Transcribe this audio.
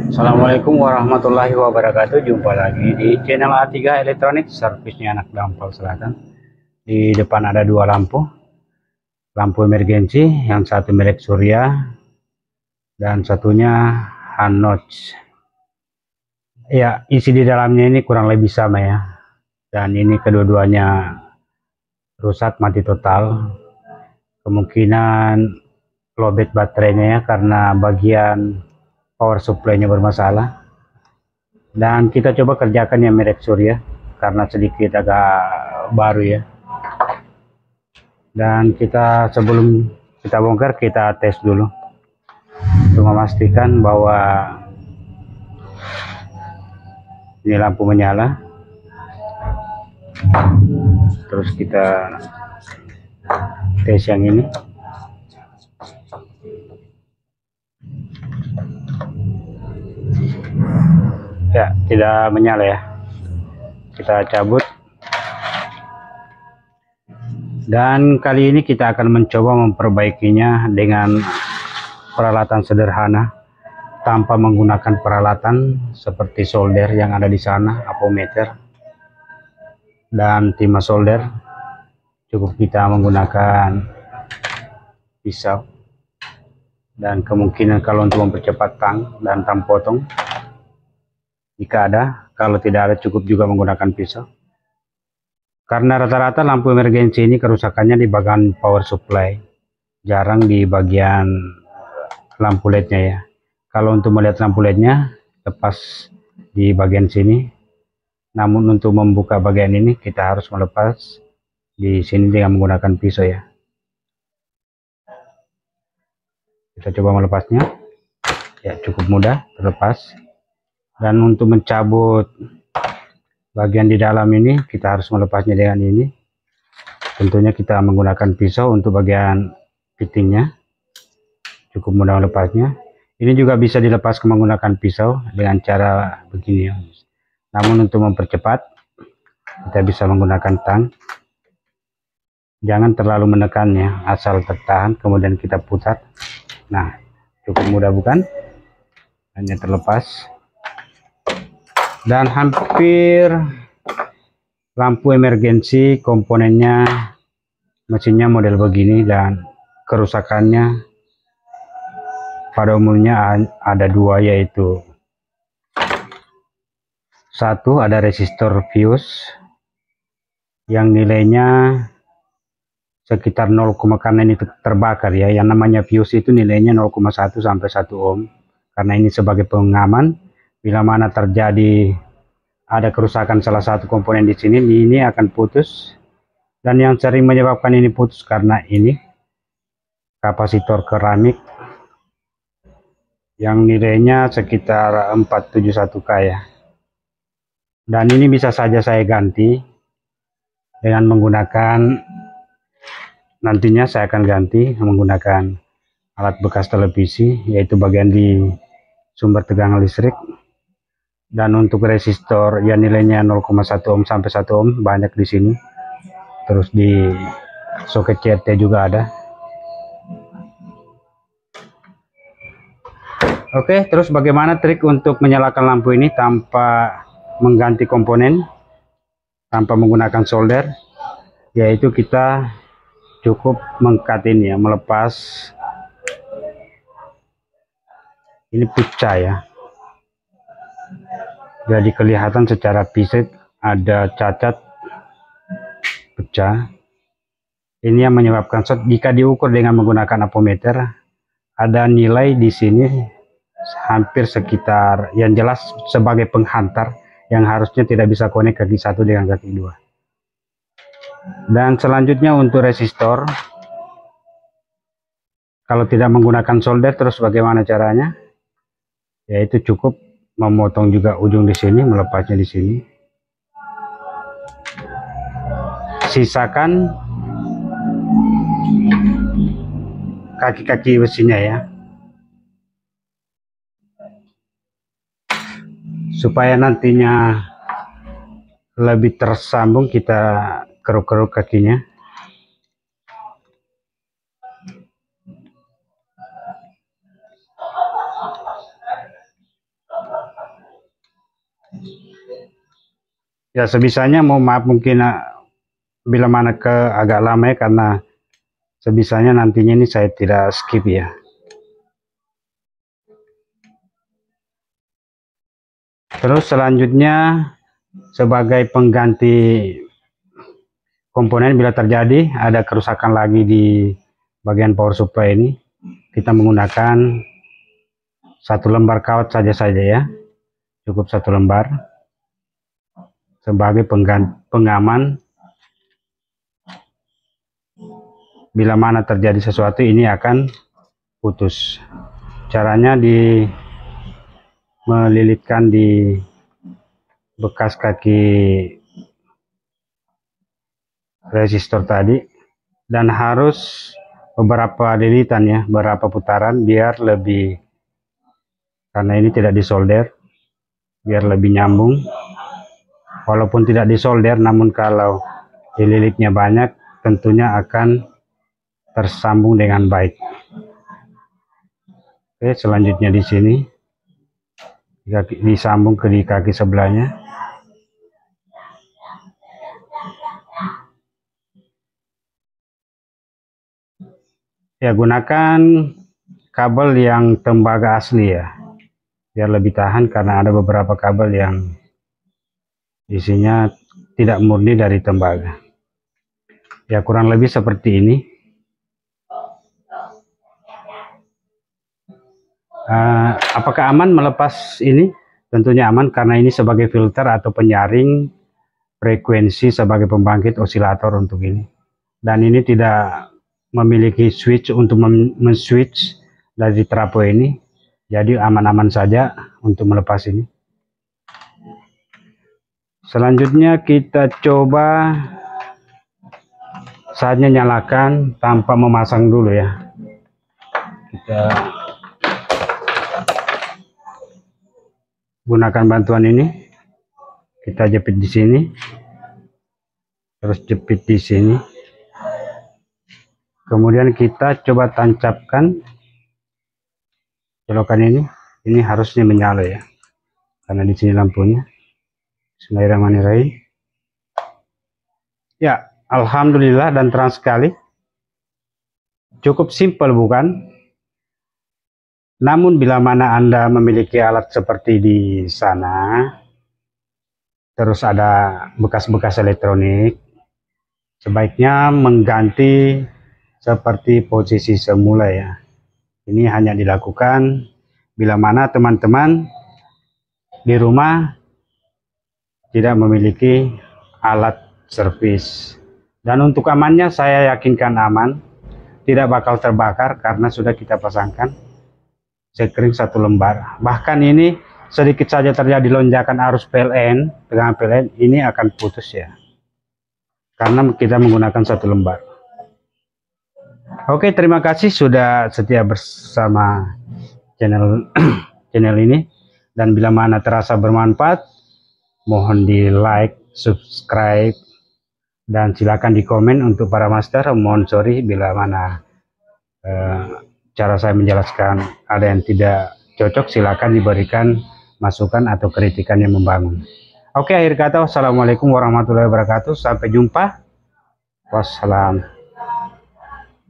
Assalamualaikum warahmatullahi wabarakatuh. Jumpa lagi di channel A3 Elektronik, servisnya anak Dampal Selatan. Di depan ada dua lampu emergensi, yang satu merek Surya dan satunya Hanoch. Ya, isi di dalamnya ini kurang lebih sama ya. Dan ini kedua-duanya rusak, mati total. Kemungkinan lowbat baterainya ya, karena bagian power supply-nya bermasalah. Dan kita coba kerjakan yang merek Surya karena sedikit agak baru ya. Dan kita sebelum kita bongkar, kita tes dulu untuk memastikan bahwa ini lampu menyala. Terus kita tes yang ini. Ya, tidak menyala ya. Kita cabut. Dan kali ini kita akan mencoba memperbaikinya dengan peralatan sederhana tanpa menggunakan peralatan seperti solder yang ada di sana, apometer dan timah solder. Cukup kita menggunakan pisau, dan kemungkinan kalau untuk mempercepat tang dan tang potong jika ada, kalau tidak ada cukup juga menggunakan pisau. Karena rata-rata lampu emergensi ini kerusakannya di bagian power supply, jarang di bagian lampu LED-nya ya. Kalau untuk melihat lampu LED-nya lepas di bagian sini, namun untuk membuka bagian ini kita harus melepas di sini dengan menggunakan pisau ya. Kita coba melepasnya. Ya, cukup mudah terlepas. Dan untuk mencabut bagian di dalam ini, kita harus melepasnya dengan ini. Tentunya kita menggunakan pisau untuk bagian fittingnya. Cukup mudah melepasnya. Ini juga bisa dilepas menggunakan pisau dengan cara begini ya. Namun untuk mempercepat, kita bisa menggunakan tang. Jangan terlalu menekannya, asal tertahan, kemudian kita putar. Nah, cukup mudah bukan? Hanya terlepas. Dan hampir lampu emergensi komponennya, mesinnya model begini, dan kerusakannya pada umumnya ada dua, yaitu satu ada resistor fuse yang nilainya sekitar 0, karena ini terbakar ya. Yang namanya fuse itu nilainya 0,1 sampai 1 ohm. Karena ini sebagai pengaman, bila mana terjadi ada kerusakan salah satu komponen di sini, ini akan putus. Dan yang sering menyebabkan ini putus karena ini kapasitor keramik yang nilainya sekitar 471K ya. Dan ini bisa saja saya ganti dengan menggunakan, nantinya saya akan ganti menggunakan alat bekas televisi, yaitu bagian di sumber tegangan listrik. Dan untuk resistor yang nilainya 0,1 ohm sampai 1 ohm banyak di sini. Terus di soket CRT juga ada. Oke, terus bagaimana trik untuk menyalakan lampu ini tanpa mengganti komponen, tanpa menggunakan solder? Yaitu kita cukup mengkat ini ya, melepas ini pecah ya. Jadi kelihatan secara fisik ada cacat pecah. Ini yang menyebabkan short. Jika diukur dengan menggunakan apometer, ada nilai di sini hampir sekitar, yang jelas sebagai penghantar yang harusnya tidak bisa connect kaki satu dengan kaki dua. Dan selanjutnya untuk resistor, kalau tidak menggunakan solder, terus bagaimana caranya? Yaitu cukup memotong juga ujung di sini, melepasnya di sini. Sisakan kaki-kaki besinya ya, supaya nantinya lebih tersambung. Kita keruk-keruk kakinya. Ya sebisanya, mohon maaf mungkin bila mana ke agak lama ya, karena sebisanya nantinya ini saya tidak skip ya. Terus selanjutnya sebagai pengganti komponen bila terjadi ada kerusakan lagi di bagian power supply ini, kita menggunakan satu lembar kawat saja ya, cukup satu lembar sebagai pengaman bila mana terjadi sesuatu ini akan putus. Caranya melilitkan di bekas kaki resistor tadi, dan harus beberapa lilitan ya, beberapa putaran biar lebih, karena ini tidak disolder, biar lebih nyambung. Walaupun tidak disolder, namun kalau dililitnya banyak tentunya akan tersambung dengan baik. Oke, selanjutnya di sini disambung ke di kaki sebelahnya. Ya, gunakan kabel yang tembaga asli ya, biar lebih tahan, karena ada beberapa kabel yang isinya tidak murni dari tembaga. Ya, kurang lebih seperti ini. Apakah aman melepas ini? Tentunya aman, karena ini sebagai filter atau penyaring frekuensi sebagai pembangkit osilator untuk ini. Dan ini tidak memiliki switch untuk men-switch dari trafo ini, jadi aman-aman saja untuk melepas ini. Selanjutnya kita coba saatnya nyalakan tanpa memasang dulu ya. Kita gunakan bantuan ini, kita jepit di sini, terus jepit di sini, kemudian kita coba tancapkan colokan ini harusnya menyala ya, karena di sini lampunya. Bismillahirrahmanirrahim. Ya, alhamdulillah dan terang sekali. Cukup simpel bukan? Namun bila mana Anda memiliki alat seperti di sana, terus ada bekas-bekas elektronik, sebaiknya mengganti seperti posisi semula ya. Ini hanya dilakukan bila mana teman-teman di rumah tidak memiliki alat servis. Dan untuk amannya saya yakinkan aman, tidak bakal terbakar karena sudah kita pasangkan sekring satu lembar. Bahkan ini sedikit saja terjadi lonjakan arus PLN, tegangan PLN, ini akan putus ya, karena kita menggunakan satu lembar. Oke, terima kasih sudah setia bersama channel ini, dan bila mana terasa bermanfaat, mohon di like, subscribe, dan silakan di komen untuk para master. Mohon sorry bila mana cara saya menjelaskan ada yang tidak cocok, silakan diberikan masukan atau kritikan yang membangun. Oke, akhir kata wassalamualaikum warahmatullahi wabarakatuh. Sampai jumpa. Wassalam.